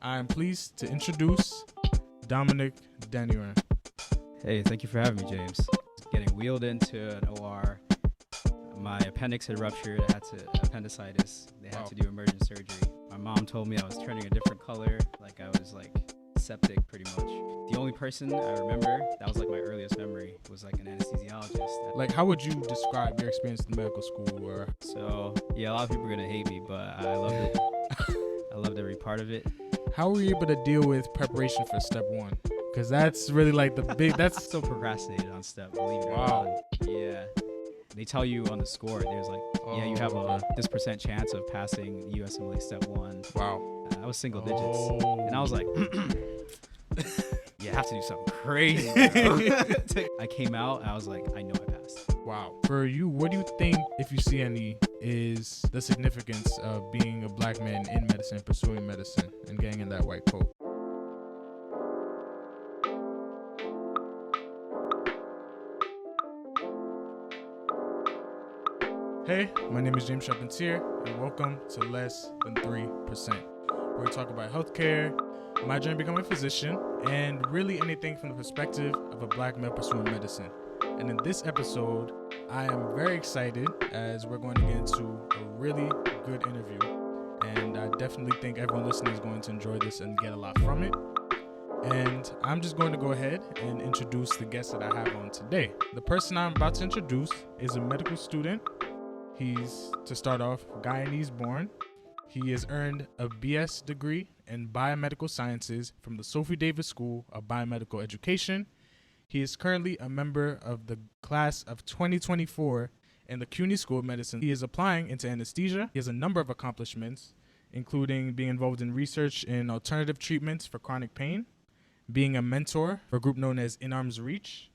I'm pleased to introduce Dominic Dhaniram. Hey, thank you for having me, James. Getting wheeled into an OR. My appendix had ruptured. I had appendicitis. They had to do emergent surgery. My mom told me I was turning a different color, like I was like septic pretty much. The only person I remember, that was like my earliest memory, was like an anesthesiologist. Like, how would you describe your experience in medical school? So, yeah, a lot of people are going to hate me, but I loved it. I loved every part of it. How were you able to deal with preparation for step one? Because that's really like the big, that's Still procrastinated on step, believe it or Wow. not. Yeah. They tell you on the score, there's like, you have this percent chance of passing USMLE step one. Wow. I was single digits. And I was like, you have to do something crazy. I came out, I was like, I know I passed. Wow. For you, what do you think, if you see any, is the significance of being a black man in medicine, pursuing medicine, and getting in that white coat? Hey, my name is James Charpentier, and welcome to Less Than 3%, where we talk about healthcare, my journey becoming a physician, and really anything from the perspective of a black male pursuing medicine. And in this episode, I am very excited as we're going to get into a really good interview, and I definitely think everyone listening is going to enjoy this and get a lot from it. And I'm just going to go ahead and introduce the guest that I have on today. The person I'm about to introduce is a medical student. He's, to start off, Guyanese born. He has earned a BS degree in biomedical sciences from the Sophie Davis School of Biomedical Education. He is currently a member of the class of 2024 in the CUNY School of Medicine. He is applying into anesthesia. He has a number of accomplishments, including being involved in research in alternative treatments for chronic pain, being a mentor for a group known as In Arm's Reach,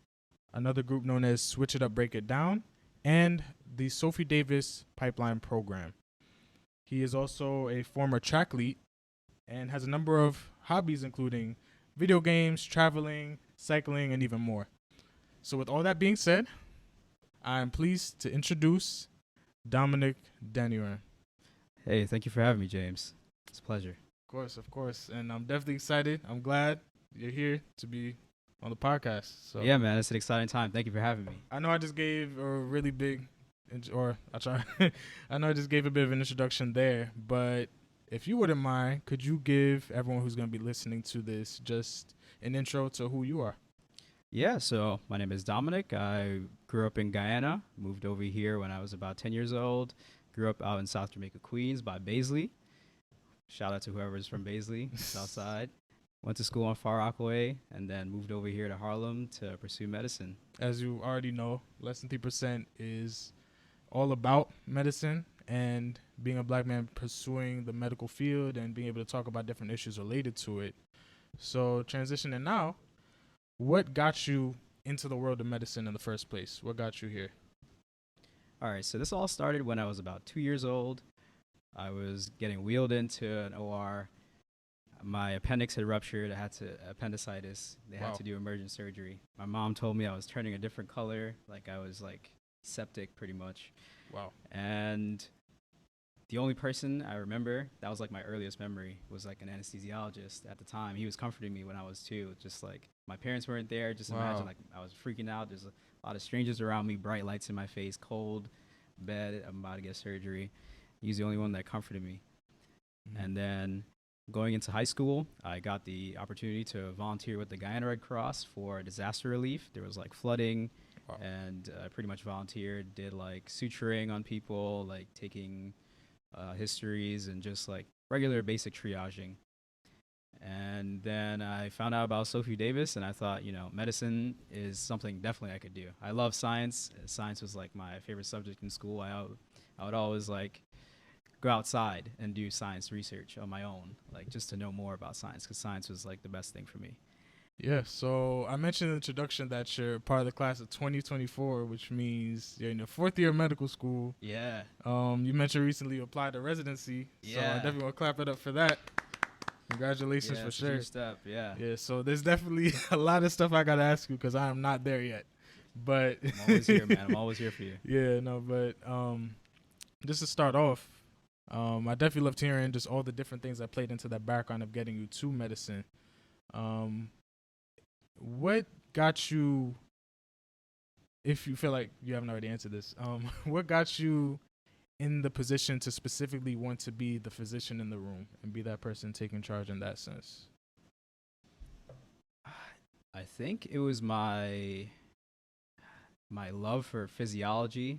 another group known as Switch It Up, Break It Down, and the Sophie Davis Pipeline Program. He is also a former track lead and has a number of hobbies, including video games, traveling, cycling, and even more. So with all that being said, I am pleased to introduce Dominic Dhaniram. Hey, thank you for having me, James. It's a pleasure. Of course. And I'm definitely excited. I'm glad you're here to be on the podcast. So Yeah, man, it's an exciting time. Thank you for having me. I know I just gave a really big, I know I just gave a bit of an introduction there, but if you wouldn't mind, could you give everyone who's going to be listening to this just an intro to who you are? Yeah, so my name is Dominic. I grew up in Guyana, moved over here when I was about 10 years old, grew up out in South Jamaica, Queens by Baisley. Shout out to whoever's from Baisley, South Side. Went to school on Far Rockaway and then moved over here to Harlem to pursue medicine. As you already know, Less Than 3% is all about medicine and being a black man pursuing the medical field and being able to talk about different issues related to it. So transitioning now, what got you into the world of medicine in the first place? What got you here? All right, so this all started when I was about 2 years old. I was getting wheeled into an OR. My appendix had ruptured. I had appendicitis. They had to do emergent surgery. My mom told me I was turning a different color, like I was like septic pretty much. Wow. And the only person I remember, that was like my earliest memory, was like an anesthesiologist at the time. He was comforting me when I was 2. Just like my parents weren't there. Just imagine like I was freaking out. There's a lot of strangers around me, bright lights in my face, cold, bed, I'm about to get surgery. He's the only one that comforted me. Mm-hmm. And then going into high school, I got the opportunity to volunteer with the Guyana Red Cross for disaster relief. There was like flooding, and I pretty much volunteered, did like suturing on people, like taking histories and just like regular basic triaging. And then I found out about Sophie Davis, and I thought, medicine is something definitely I could do. I love science. Science was like my favorite subject in school. I would always like go outside and do science research on my own, like just to know more about science, because science was like the best thing for me. Yeah, so I mentioned in the introduction that you're part of the class of 2024, which means you're in your 4th year of medical school. Yeah. You mentioned recently you applied to residency, so I definitely want to clap it up for that. Congratulations for sure. Huge step, yeah. Yeah, so there's definitely a lot of stuff I got to ask you because I am not there yet. But I'm always here, man. I'm always here for you. Yeah, no, but just to start off, I definitely loved hearing just all the different things that played into that background of getting you to medicine. What got you, if you feel like you haven't already answered this, what got you in the position to specifically want to be the physician in the room and be that person taking charge in that sense? I think it was my love for physiology,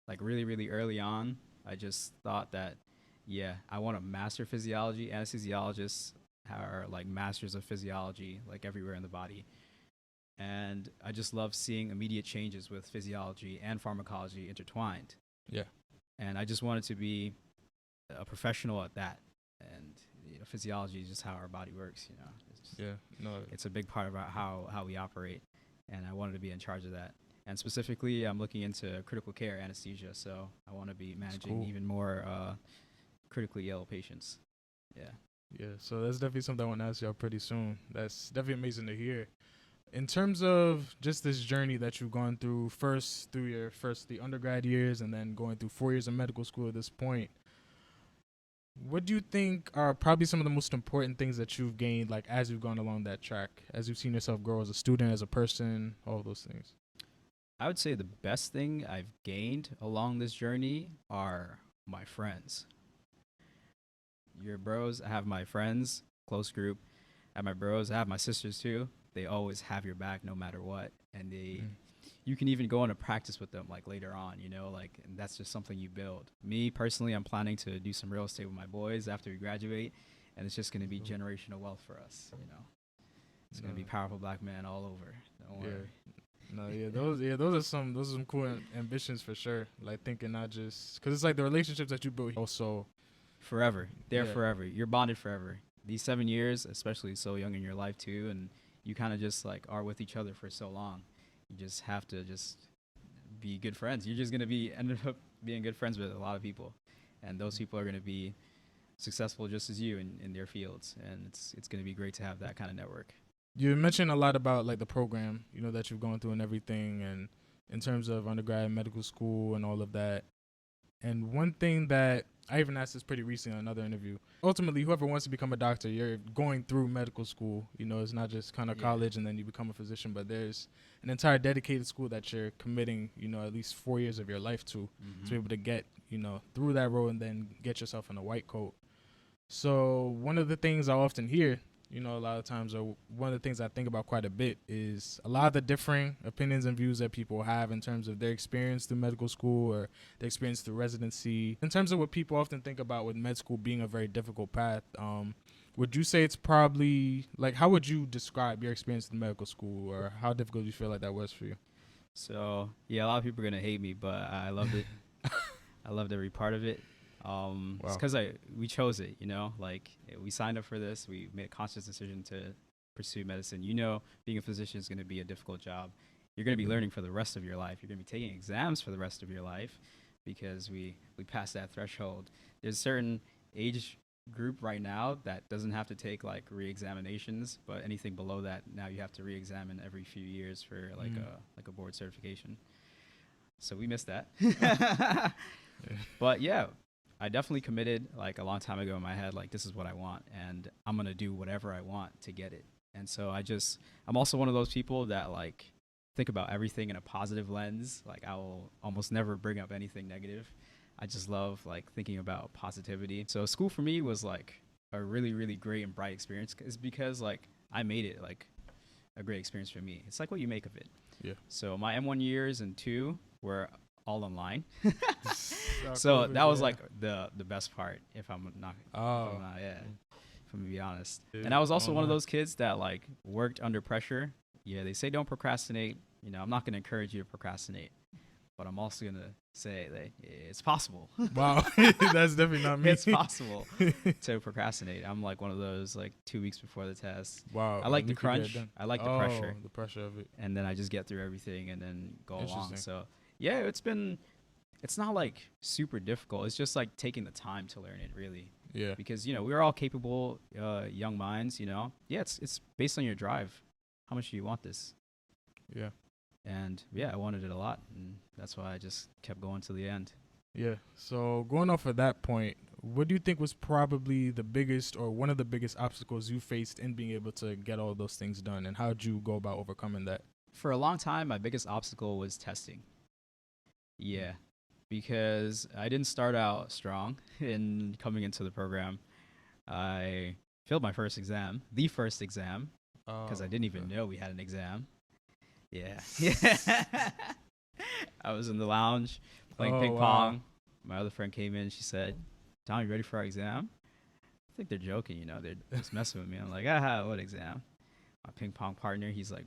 like really, really early on. I just thought that, yeah, I want to master physiology. Anesthesiologists are like masters of physiology, like everywhere in the body. And I just love seeing immediate changes with physiology and pharmacology intertwined. Yeah. And I just wanted to be a professional at that. And physiology is just how our body works. It's a big part of how we operate. And I wanted to be in charge of that. And specifically, I'm looking into critical care anesthesia. So I want to be managing even more critically ill patients. Yeah. Yeah. So that's definitely something I want to ask y'all pretty soon. That's definitely amazing to hear. In terms of just this journey that you've gone through, first through your the undergrad years and then going through 4 years of medical school at this point, what do you think are probably some of the most important things that you've gained, like as you've gone along that track, as you've seen yourself grow as a student, as a person, all those things? I would say the best thing I've gained along this journey are my friends. Your bros, I have my friends, close group. I have my bros, I have my sisters too. They always have your back no matter what. And you can even go into practice with them like later on, and that's just something you build. Me personally, I'm planning to do some real estate with my boys after we graduate, and it's just going to be generational wealth for us, It's going to be powerful black men all over. Don't worry. Those are some cool ambitions for sure. Like thinking not just, because it's like the relationships that you build also forever. They're forever. You're bonded forever. These 7 years, especially so young in your life too, and you kind of just like are with each other for so long. You just have to just be good friends. You're just going to end up being good friends with a lot of people. And those people are going to be successful just as you in their fields. And it's going to be great to have that kind of network. You mentioned a lot about like the program, that you've gone through and everything, and in terms of undergrad medical school and all of that. And one thing that I even asked this pretty recently on another interview, ultimately, whoever wants to become a doctor, you're going through medical school. It's not just kind of college and then you become a physician, but there's an entire dedicated school that you're committing, at least 4 years of your life to be able to get, through that road and then get yourself in a white coat. So one of the things I often hear, a lot of times, or one of the things I think about quite a bit is a lot of the differing opinions and views that people have in terms of their experience through medical school or their experience through residency. In terms of what people often think about with med school being a very difficult path, would you say it's probably, like, how would you describe your experience in medical school, or how difficult do you feel like that was for you? So, a lot of people are going to hate me, but I loved it. I loved every part of it. It's because we chose it, we signed up for this. We made a conscious decision to pursue medicine. Being a physician is going to be a difficult job. You're going to be learning for the rest of your life. You're going to be taking exams for the rest of your life because we passed that threshold. There's a certain age group right now that doesn't have to take like re-examinations, but anything below that, now you have to re-examine every few years for like a board certification. So we missed that. But yeah, I definitely committed like a long time ago in my head, like this is what I want and I'm going to do whatever I want to get it. And so I'm also one of those people that like think about everything in a positive lens. Like I will almost never bring up anything negative. I just love like thinking about positivity. So school for me was like a really, really great and bright experience. It's because like I made it like a great experience for me. It's like what you make of it. Yeah. So my M1 years and 2 were all online. So that was like the best part, if I'm gonna be honest. And I was also one of those kids that like worked under pressure. Yeah, they say don't procrastinate. I'm not gonna encourage you to procrastinate, but I'm also gonna say that it's possible. Wow, that's definitely not me. It's possible to procrastinate. I'm like one of those like 2 weeks before the test. Wow. I like the crunch. I like the pressure. The pressure of it. And then I just get through everything and then go along. So yeah, it's not like super difficult. It's just like taking the time to learn it, really. Yeah. Because, we're all capable young minds, Yeah, it's based on your drive. How much do you want this? Yeah. And yeah, I wanted it a lot. And that's why I just kept going to the end. Yeah. So going off of that point, what do you think was probably the biggest or one of the biggest obstacles you faced in being able to get all those things done, and how did you go about overcoming that? For a long time, my biggest obstacle was testing. Yeah, because I didn't start out strong in coming into the program. I failed my first exam, the first exam, because I didn't even know we had an exam. Yeah. I was in the lounge playing ping pong. My other friend came in. She said, "Tom, you ready for our exam?" I think they're joking, you know. They're just messing with me. I'm like, what exam? My ping pong partner, he's like,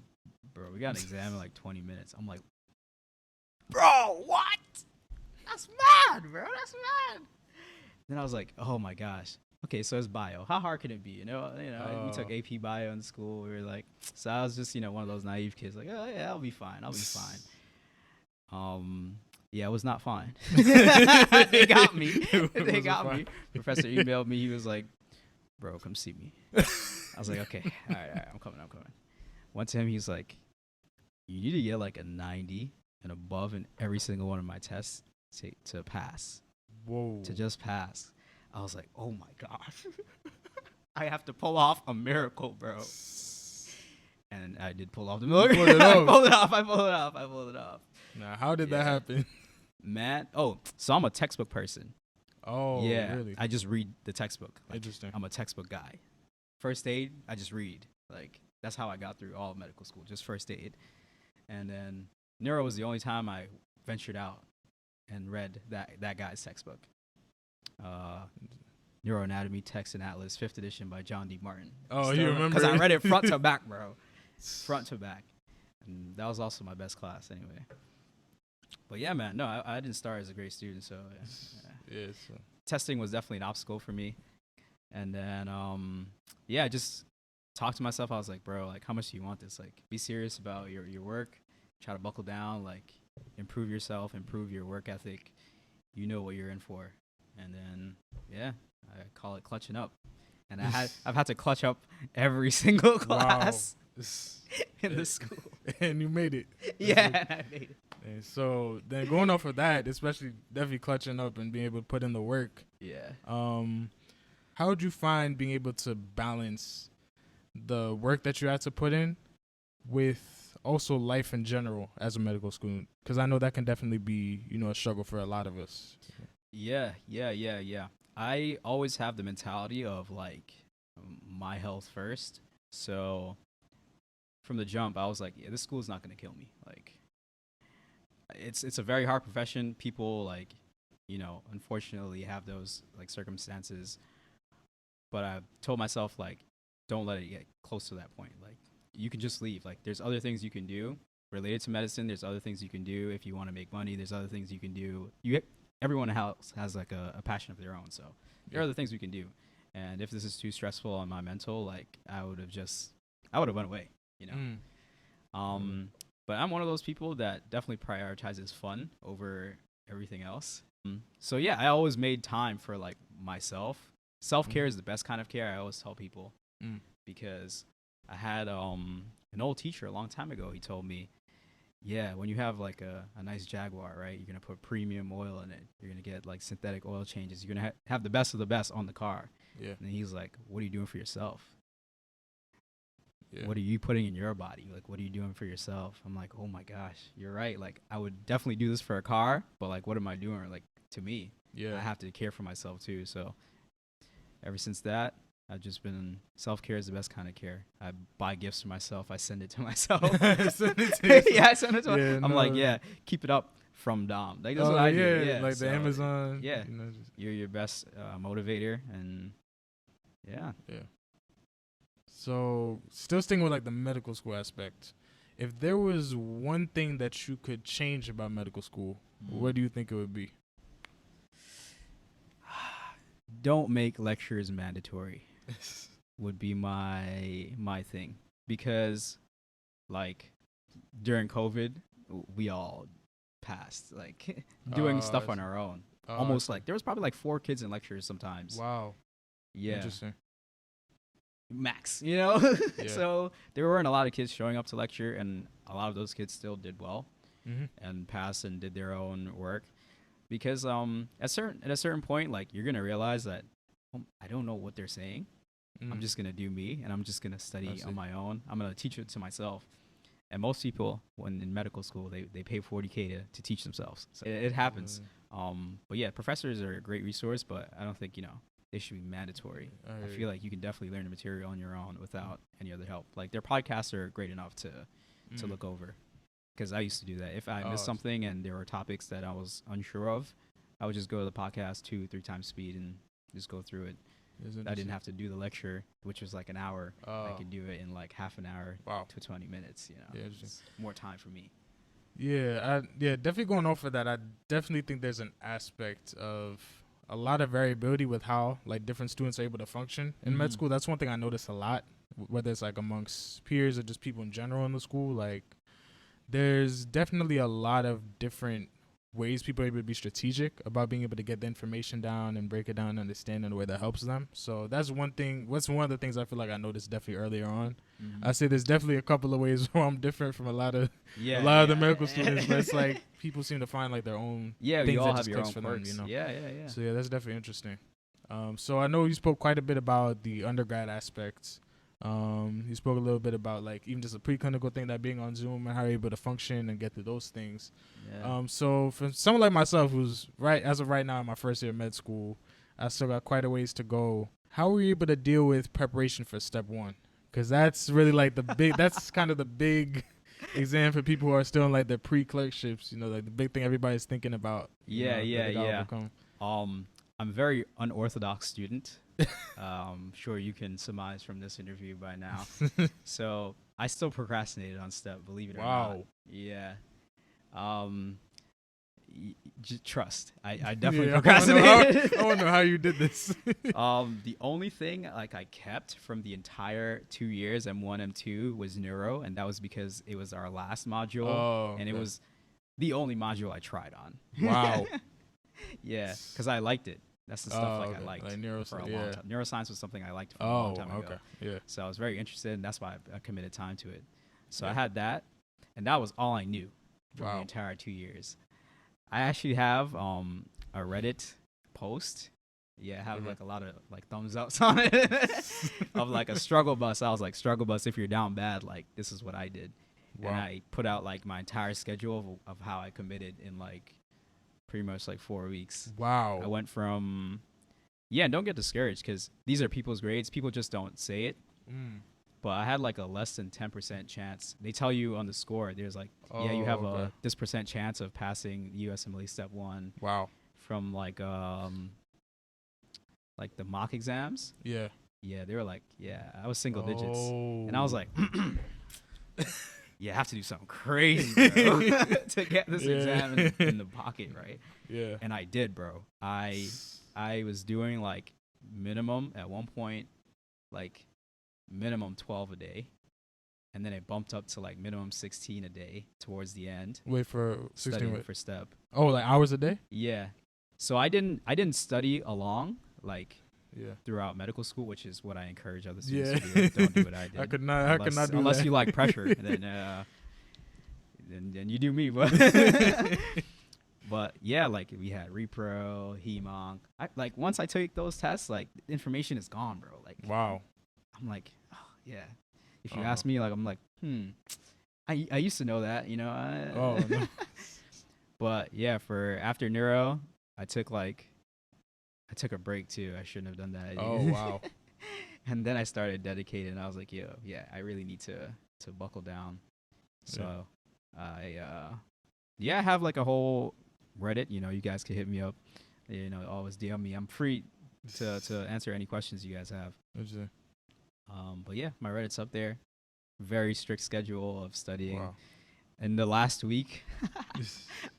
"Bro, we got an exam in like 20 minutes." I'm like, "Bro, what? That's mad, bro. That's mad." Then I was like, "Oh my gosh. Okay, so it's bio. How hard can it be?" You know, we took AP bio in school. We were like, so I was just, one of those naive kids, like, "Oh yeah, I'll be fine. I'll be fine." Yeah, it was not fine. They got me. They got me. Professor emailed me. He was like, "Bro, come see me." I was like, "Okay, all right, I'm coming. Went to him. He's like, "You need to get like a 90 and above in every single one of my tests to pass." Whoa. To just pass. I was like, "Oh my gosh." I have to pull off a miracle, bro. And I did pull off the miracle. I pulled it off. Now, how did that happen? Man, so I'm a textbook person. Oh, yeah, really? I just read the textbook. Like, interesting. I'm a textbook guy. First aid, I just read. Like, that's how I got through all of medical school, just first aid. And then neuro was the only time I ventured out and read that guy's textbook. Neuroanatomy, Text and Atlas, 5th edition by John D. Martin. Oh, you remember? Because I read it front to back, bro. Front to back. And that was also my best class anyway. But yeah, man, no, I didn't start as a great student, so yeah. So. Testing was definitely an obstacle for me. And then, I just talked to myself. I was like, bro, like, how much do you want this? Like, be serious about your work. Try to buckle down, like, improve yourself, improve your work ethic. You know what you're in for. And then, I call it clutching up. And I've had to clutch up every single class in the school. And you made it. Yeah, I made it. And so then going off of that, especially definitely clutching up and being able to put in the work. Yeah. How would you find being able to balance the work that you had to put in with also life in general as a medical student? Because I know that can definitely be, a struggle for a lot of us. Yeah. I always have the mentality of like my health first. So from the jump, I was like, yeah, this school is not going to kill me. Like, it's a very hard profession. People like, unfortunately have those like circumstances. But I told myself, like, don't let it get close to that point. Like, you can just leave. Like, there's other things you can do related to medicine. There's other things you can do if you want to make money. There's other things you can do. Everyone else has like a passion of their own. So there are other things we can do. And if this is too stressful on my mental, like, I would have went away, But I'm one of those people that definitely prioritizes fun over everything else. So yeah, I always made time for like myself. Self-care is the best kind of care. I always tell people because I had an old teacher a long time ago. He told me, yeah, when you have like a nice Jaguar, right, you're going to put premium oil in it. You're going to get like synthetic oil changes. You're going to have the best of the best on the car. Yeah. And he's like, what are you doing for yourself? Yeah. What are you putting in your body? Like, what are you doing for yourself? I'm like, oh my gosh, you're right. Like, I would definitely do this for a car, but like, what am I doing? Like, to me, I have to care for myself too. So ever since that, I've just been, self-care is the best kind of care. I buy gifts for myself. I send it to myself. Send it to yourself. Yeah, I send it to myself. I'm like, keep it up from Dom. Like, that's what I do. Yeah, like the Amazon. Yeah, you're your best motivator, and yeah. So still sticking with like the medical school aspect, if there was one thing that you could change about medical school, what do you think it would be? Don't make lectures mandatory would be my thing, because like during COVID we all passed like doing stuff on our own. Almost like there was probably like 4 kids in lectures sometimes. Wow. Yeah. Interesting. Max, So there weren't a lot of kids showing up to lecture, and a lot of those kids still did well and passed and did their own work. because at a certain point, like you're gonna realize that I don't know what they're saying. I'm just gonna do me, and I'm just gonna study on my own. I'm gonna teach it to myself. And most people, when in medical school, they pay $40K to teach themselves. So it happens. But yeah, professors are a great resource, but I don't think they should be mandatory. I feel like you can definitely learn the material on your own without any other help. Like their podcasts are great enough to look over. Because I used to do that. If I missed something and there were topics that I was unsure of, I would just go to the podcast 2-3 times speed and just go through it. I didn't have to do the lecture, which was like an hour. I could do it in like half an hour to 20 minutes. It's more time for me. Yeah, definitely going off of that. I definitely think there's an aspect of a lot of variability with how like different students are able to function in med school. That's one thing I notice a lot, whether it's like amongst peers or just people in general in the school. Like, there's definitely a lot of different ways people are able to be strategic about being able to get the information down and break it down and understand in a way that helps them. So that's one thing. What's one of the things I feel like I noticed definitely earlier on. I say there's definitely a couple of ways where I'm different from a lot of the medical students, but it's like people seem to find like their own things you all that have just your clicks own for quirks. them. Yeah. So yeah, that's definitely interesting. So I know you spoke quite a bit about the undergrad aspects. You spoke a little bit about like even just a preclinical thing, that being on Zoom and how you're able to function and get through those things. So for someone like myself who's as of right now in my first year of med school, I still got quite a ways to go. How were you able to deal with preparation for step 1? Because that's really like the big, that's kind of the big exam for people who are still in like their pre-clerkships, like the big thing everybody's thinking about. I'm a very unorthodox student. Sure you can surmise from this interview by now. So I still procrastinated on step, believe it or not. Yeah. Trust. I definitely procrastinated. I want to know how you did this. The only thing like I kept from the entire 2 years, M1, M2, was neuro, and that was because it was our last module, and it was the only module I tried on. Wow. Yeah, because I liked it. That's the stuff I liked for a long time. Neuroscience was something I liked for a long time ago. Yeah. So I was very interested, and that's why I committed time to it. So I had that, and that was all I knew for the entire 2 years. I actually have a Reddit post. Yeah, I have like a lot of like thumbs ups on it of like a struggle bus. I was like, struggle bus, if you're down bad, like this is what I did. Wow. And I put out like my entire schedule of how I committed in like pretty much like 4 weeks. Wow. I went from, and don't get discouraged because these are people's grades. People just don't say it. But I had like a less than 10% chance. They tell you on the score, there's like, you have this percent chance of passing USMLE step 1. Wow. From like the mock exams. Yeah. Yeah, they were like, I was single digits. And I was like, I have to do something crazy, bro, to get this exam in the pocket, right? Yeah. And I did, bro. I was doing like minimum at one point, like minimum 12 a day, and then it bumped up to like minimum 16 a day towards the end. Wait for 16 for step. Oh, like hours a day? Yeah. So I didn't study along like throughout medical school, which is what I encourage other students to do. Don't do what I did. I could not do unless that. you like pressure, and then you do me. But but yeah, like we had repro, hemonc. Like once I take those tests, like the information is gone, bro. Like wow. I'm like, if you ask me, like I'm like, I used to know that, No. But yeah, for after neuro, I took a break too. I shouldn't have done that. Oh wow. And then I started dedicating, and I was like, I really need to buckle down. So I have like a whole Reddit. You guys can hit me up. Always DM me. I'm free to answer any questions you guys have. But yeah, my Reddit's up there. Very strict schedule of studying. Wow. In the last week,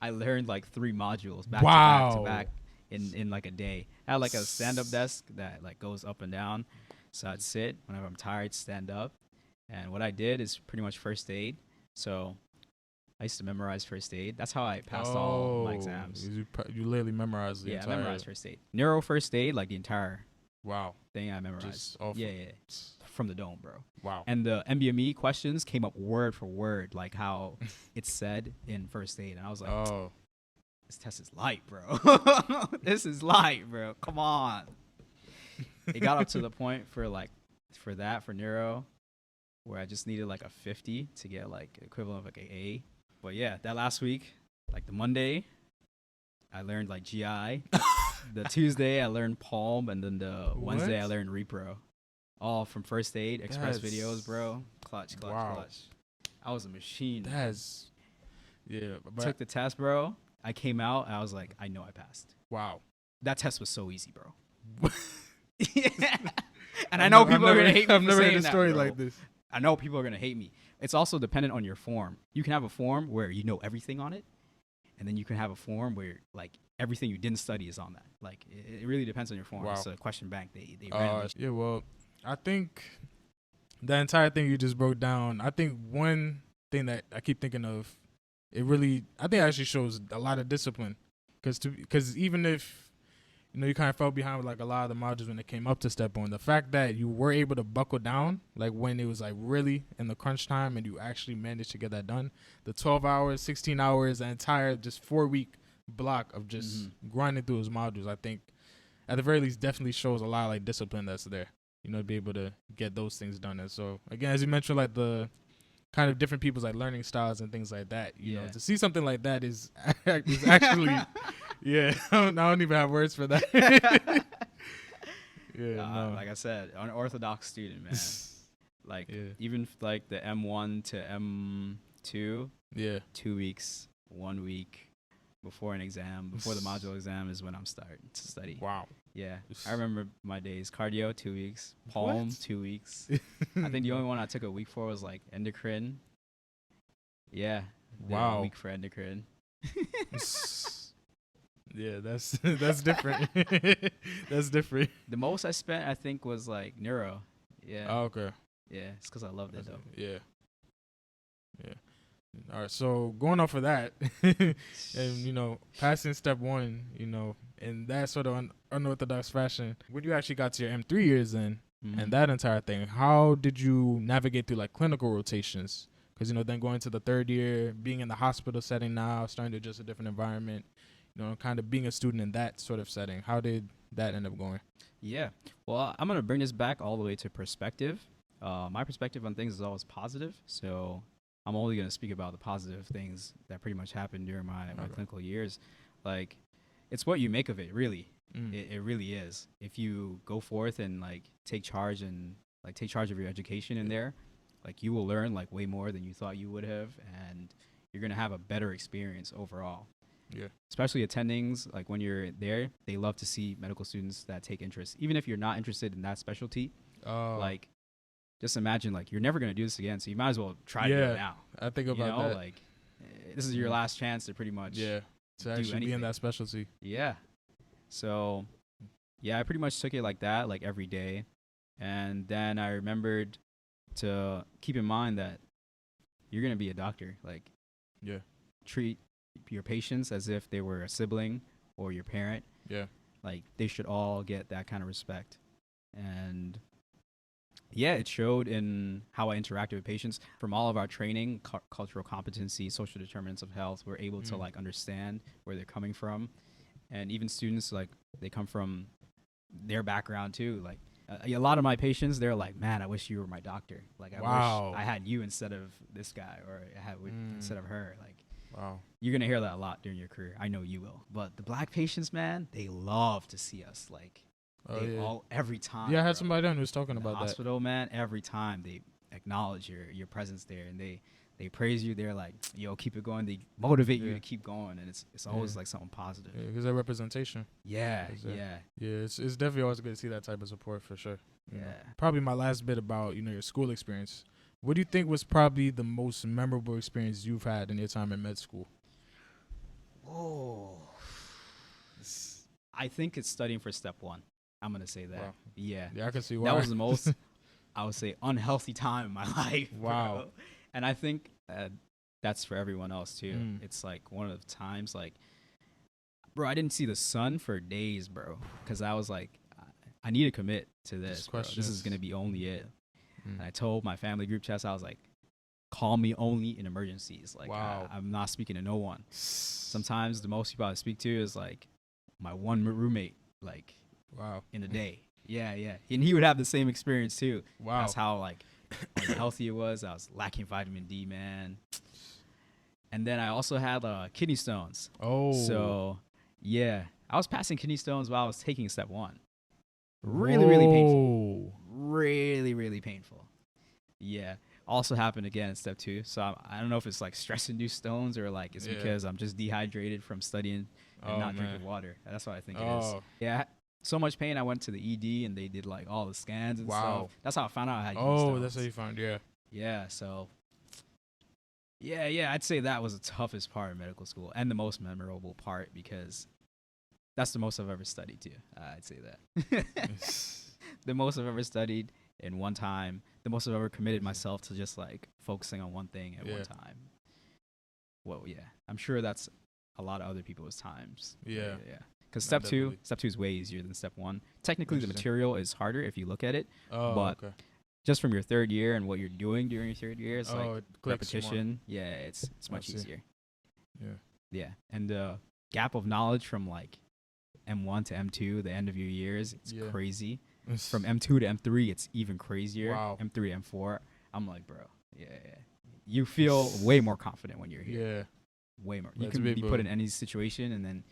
I learned like 3 modules back to back in like a day. I had like a stand-up desk that like goes up and down. So I'd sit whenever I'm tired, stand up. And what I did is pretty much first aid. So I used to memorize first aid. That's how I passed all my exams. You literally memorized the entire... I memorized first aid. Neuro first aid, like the entire thing I memorized. From the dome, bro. Wow. And the MBME questions came up word for word, like how it's said in first aid. And I was like, this test is light, bro. This is light, bro. Come on. It got up to the point for neuro, where I just needed like a 50 to get like equivalent of like an A. But yeah, that last week, like the Monday, I learned like GI. The Tuesday I learned Palm, and then the Wednesday I learned Repro. All from first aid, express videos, bro. Clutch. I was a machine. Took the test, bro. I came out, I was like, I know I passed. Wow. That test was so easy, bro. Yeah. And I know people are going to hate me. I've never heard a story like this. I know people are going to hate me. It's also dependent on your form. You can have a form where you know everything on it, and then you can have a form where like everything you didn't study is on that. Like it really depends on your form. Wow. It's a question bank. They yeah, well, I think the entire thing you just broke down, I think one thing that I keep thinking of, I think it actually shows a lot of discipline. Because even if, you kind of fell behind with like a lot of the modules when it came up to step one, the fact that you were able to buckle down, like when it was like really in the crunch time and you actually managed to get that done, the 12 hours, 16 hours, the entire just 4-week block of just grinding through those modules, I think at the very least definitely shows a lot of like discipline that's there, to be able to get those things done. And so again, as you mentioned, like the kind of different people's like learning styles and things like that, you know, to see something like that is actually yeah, I don't even have words for that. Like I said, an Unorthodox student, man. Like even like the M1 to M2, 2 weeks, 1 week before an exam, before the module exam is when I'm starting to study. Wow. Yeah, I remember my days. Cardio, 2 weeks. Palm, 2 weeks. I think the only one I took a week for was like endocrine. Yeah. Wow. A week for endocrine. Yeah, that's different. That's different. The most I spent, I think, was like neuro. Yeah. Oh, okay. Yeah, it's because I loved it though. Yeah. All right, so going off of that, and passing step one, in that sort of unorthodox fashion, when you actually got to your M3 years in, and that entire thing, how did you navigate through like clinical rotations? Because then going to the third year, being in the hospital setting now, starting to adjust a different environment, kind of being a student in that sort of setting, how did that end up going? Yeah, well, I'm gonna bring this back all the way to perspective. My perspective on things is always positive, so I'm only going to speak about the positive things that pretty much happened during my clinical years. Like, it's what you make of it, really. It really is. If you go forth and, like, take charge of your education in there, like, you will learn, like, way more than you thought you would have, and you're going to have a better experience overall. Yeah. Especially attendings, like, when you're there, they love to see medical students that take interest. Even if you're not interested in that specialty, like, just imagine, like, you're never going to do this again, so you might as well try to do it now. I think about that. Like, this is your last chance to pretty much to actually be in that specialty. Yeah. So, yeah, I pretty much took it like that, like, every day. And then I remembered to keep in mind that you're going to be a doctor. Like, treat your patients as if they were a sibling or your parent. Yeah. Like, they should all get that kind of respect. And yeah, it showed in how I interacted with patients. From all of our training, cultural competency, social determinants of health, we're able to like understand where they're coming from. And even students, like, they come from their background too. Like, a lot of my patients, they're like, man, I wish you were my doctor. Like, I wish I had you instead of this guy, or I had instead of her. Like, you're going to hear that a lot during your career. I know you will. But the black patients, man, they love to see us, like, every time. Yeah, I had somebody on who was talking about that. Hospital, man, every time they acknowledge your presence there, and they praise you. They're like, yo, keep it going. They motivate you to keep going, and it's always like something positive. Yeah, because that representation. Yeah. It's definitely always good to see that type of support for sure. Yeah. Probably my last bit about your school experience. What do you think was probably the most memorable experience you've had in your time in med school? Oh, I think it's studying for step one. I'm going to say that. Wow. Yeah, I can see why. That was the most, I would say, unhealthy time in my life. Wow. Bro. And I think that's for everyone else, too. It's like one of the times, like, bro, I didn't see the sun for days, bro, because I was like, I need to commit to this. This is going to be only it. And I told my family group chats, I was like, call me only in emergencies. Like, Wow. I'm not speaking to no one. Sometimes the most people I speak to is like my one roommate, like, Wow. in a day. Yeah. And he would have the same experience too. Wow. That's how like unhealthy it was. I was lacking vitamin D, man. And then I also had kidney stones. Oh. So, yeah, I was passing kidney stones while I was taking step 1. Really painful. Really painful. Yeah. Also happened again in step 2. So I don't know if it's like stress-induced stones or like it's because I'm just dehydrated from studying and not drinking water. That's what I think it is. Yeah. So much pain. I went to the ED and they did like all the scans and stuff. That's how I found out I had kidney stones. That's how you found. Yeah. So. Yeah, I'd say that was the toughest part of medical school and the most memorable part because that's the most I've ever studied too. I'd say that. The most I've ever studied in one time, the most I've ever committed myself to just like focusing on one thing at one time. Well, yeah, I'm sure that's a lot of other people's times. Yeah. Because step two is way easier than step 1. Technically, the material is harder if you look at it. But just from your third year and what you're doing during your third year, it's like repetition. Yeah, it's much easier. Yeah. And the gap of knowledge from like M1 to M2, the end of your years, it's crazy. From M2 to M3, it's even crazier. Wow. M3 to M4, I'm like, bro, you feel way more confident when you're here. Way more. You can be put in any situation and then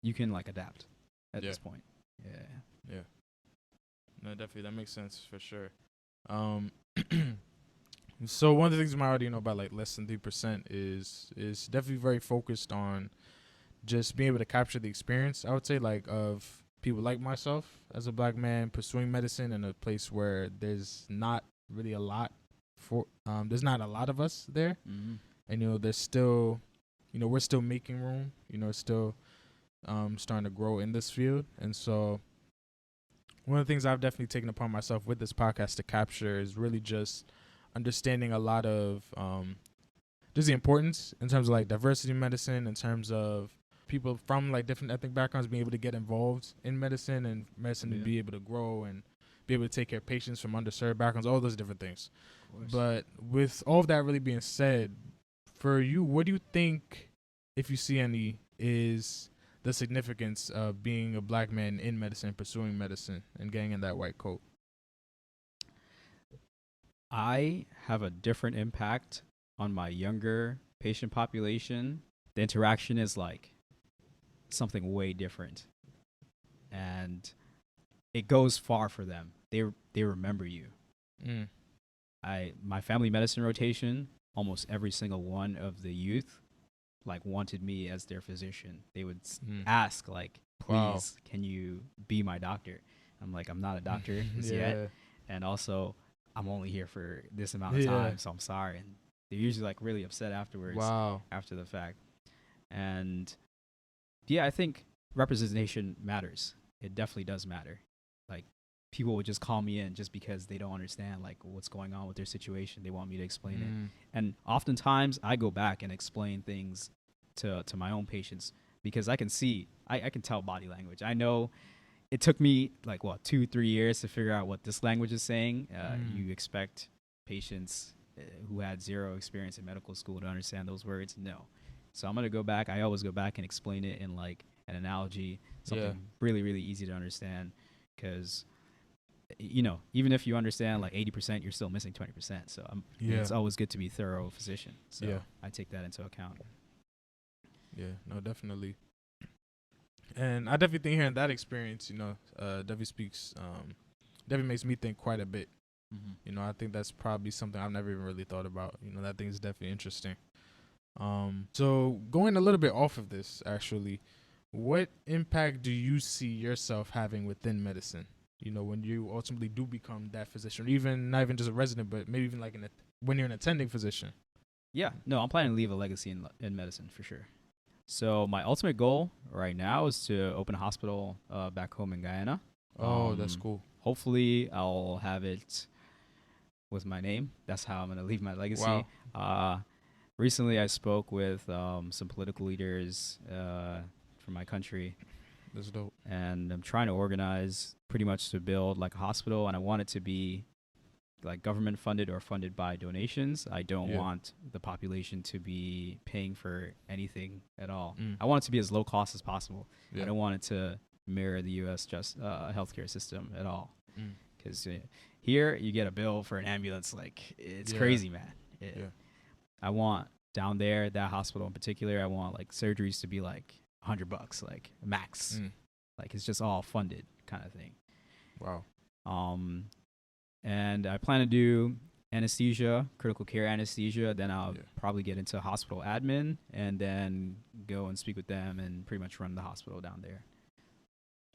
you can like adapt at this point. Yeah. No, definitely. That makes sense for sure. So one of the things you might already know about like less than 3% is definitely very focused on just being able to capture the experience, I would say, like of people like myself as a black man pursuing medicine in a place where there's not really a lot there's not a lot of us there. And there's still we're still making room, still starting to grow in this field. And so one of the things I've definitely taken upon myself with this podcast to capture is really just understanding a lot of just the importance in terms of like diversity in medicine, in terms of people from like different ethnic backgrounds being able to get involved in medicine and medicine to be able to grow and be able to take care of patients from underserved backgrounds, all those different things. But with all of that really being said, for you, what do you think, if you see any, is the significance of being a black man in medicine, pursuing medicine, and getting in that white coat? I have a different impact on my younger patient population. The interaction is like something way different. And it goes far for them. They remember you. My family medicine rotation, almost every single one of the youth like wanted me as their physician. They would ask like, please, can you be my doctor? I'm like, I'm not a doctor yet. And also I'm only here for this amount of time, so I'm sorry. And they're usually like really upset afterwards, after the fact. And yeah, I think representation matters. It definitely does matter. Like people would just call me in just because they don't understand like what's going on with their situation. They want me to explain it. And oftentimes I go back and explain things to my own patients because I can see, I can tell body language. I know it took me like 2-3 years to figure out what this language is saying. You expect patients who had zero experience in medical school to understand those words? No. So I'm going to go back. I always go back and explain it in like an analogy, something really, really easy to understand because even if you understand like 80%, you're still missing 20%. So it's always good to be a thorough physician. So I take that into account. Yeah, no, definitely. And I definitely think hearing that experience, definitely speaks, definitely makes me think quite a bit. I think that's probably something I've never even really thought about. That thing is definitely interesting. So going a little bit off of this, actually, what impact do you see yourself having within medicine? When you ultimately do become that physician, not even just a resident, but maybe even like when you're an attending physician. Yeah, no, I'm planning to leave a legacy in medicine for sure. So my ultimate goal right now is to open a hospital back home in Guyana. Oh, that's cool. Hopefully I'll have it with my name. That's how I'm going to leave my legacy. Wow. Recently I spoke with some political leaders from my country. That's dope. And I'm trying to organize pretty much to build like a hospital, and I want it to be like government funded or funded by donations. I don't Yeah. want the population to be paying for anything at all. Mm. I want it to be as low cost as possible. Yeah. I don't want it to mirror the U.S. Healthcare system at all. Mm. Because here you get a bill for an ambulance, like it's Yeah. crazy, man. Yeah. I want down there, that hospital in particular, I want like surgeries to be like $100, like max. Mm. Like it's just all funded kind of thing. Wow. And I plan to do anesthesia, critical care anesthesia. Then I'll Yeah. probably get into hospital admin and then go and speak with them and pretty much run the hospital down there.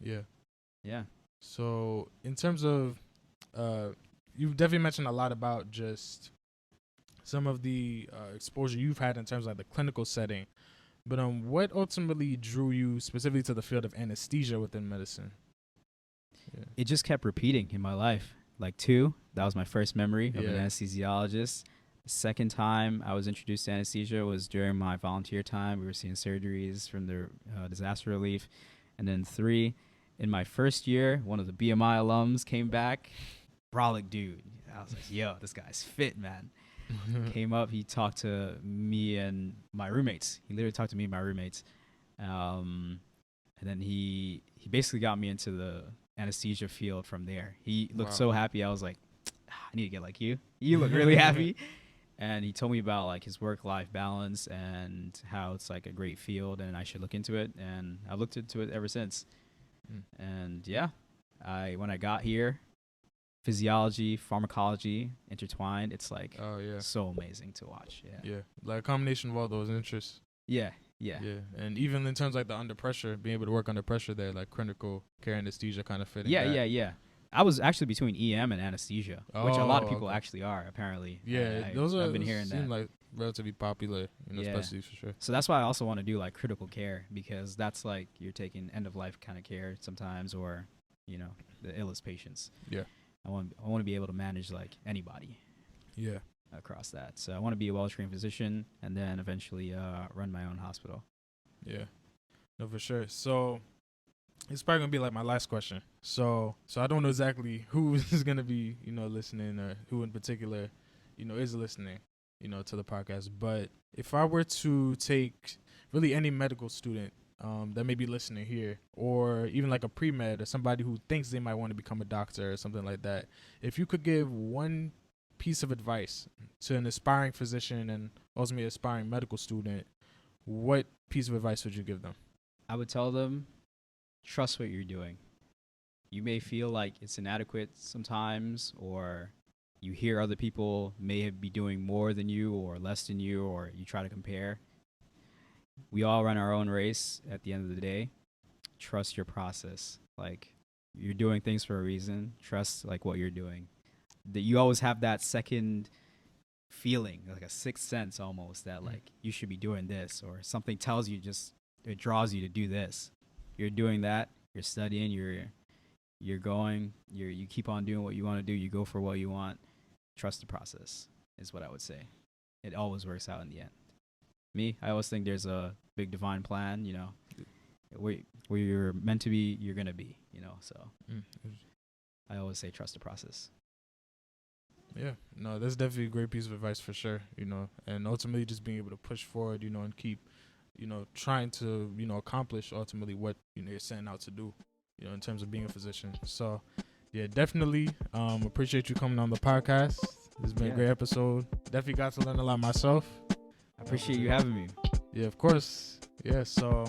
Yeah. Yeah. So in terms of, you've definitely mentioned a lot about just some of the exposure you've had in terms of like the clinical setting, but what ultimately drew you specifically to the field of anesthesia within medicine? Yeah. It just kept repeating in my life. Like that was my first memory of an Yeah. anesthesiologist. The second time I was introduced to anesthesia was during my volunteer time. We were seeing surgeries from the disaster relief. And then 3, in my first year, one of the BMI alums came back. Brolic dude. I was like, yo, this guy's fit, man. Came up, he talked to me and my roommates. He literally talked to me and my roommates. And then he basically got me into the anesthesia field from there. He looked so happy. I was like, I need to get like you. You look really happy. And he told me about like his work-life balance and how it's like a great field and I should look into it. And I looked into it ever since. And yeah, when I got here, physiology, pharmacology intertwined. It's like so amazing to watch. Yeah, like a combination of all those interests. Yeah. And even in terms of like the under pressure, being able to work under pressure there, like critical care anesthesia kind of fitting. Yeah. I was actually between EM and anesthesia, which a lot of people actually are apparently. Yeah, I've been hearing that. Like relatively popular, especially for sure. So that's why I also want to do like critical care, because that's like you're taking end of life kind of care sometimes, or the illest patients. Yeah. I want to be able to manage like anybody. Yeah. Across that. So I want to be a well-trained physician and then eventually run my own hospital. Yeah. No, for sure. So it's probably going to be like my last question. So I don't know exactly who is going to be, listening, or who in particular, is listening, to the podcast. But if I were to take really any medical student that may be listening here, or even like a pre-med or somebody who thinks they might want to become a doctor or something like that, if you could give one piece of advice to an aspiring physician and ultimately aspiring medical student, what piece of advice would you give them? I would tell them, trust what you're doing. You may feel like it's inadequate sometimes, or you hear other people may be doing more than you or less than you, or you try to compare. We all run our own race at the end of the day. Trust your process. Like, you're doing things for a reason. Trust like what you're doing. That you always have that second feeling, like a sixth sense almost, that like you should be doing this, or something tells you, just it draws you to do this. You're doing that. You're studying. You're going. You keep on doing what you want to do. You go for what you want. Trust the process is what I would say. It always works out in the end. Me, I always think there's a big divine plan. Where you're meant to be, you're gonna be. So I always say trust the process. Yeah, no, that's definitely a great piece of advice for sure, and ultimately just being able to push forward, and keep, trying to, accomplish ultimately what, you're setting out to do, in terms of being a physician. So, yeah, definitely appreciate you coming on the podcast. This has been a great episode. Definitely got to learn a lot myself. I appreciate you having me. Yeah, of course. Yeah, so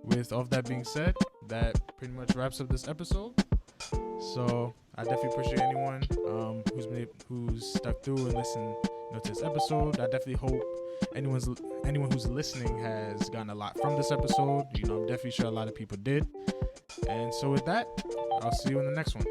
with all of that being said, that pretty much wraps up this episode. So I definitely appreciate anyone who's stuck through and listened to this episode. I definitely hope anyone who's listening has gotten a lot from this episode. I'm definitely sure a lot of people did. And so with that, I'll see you in the next one.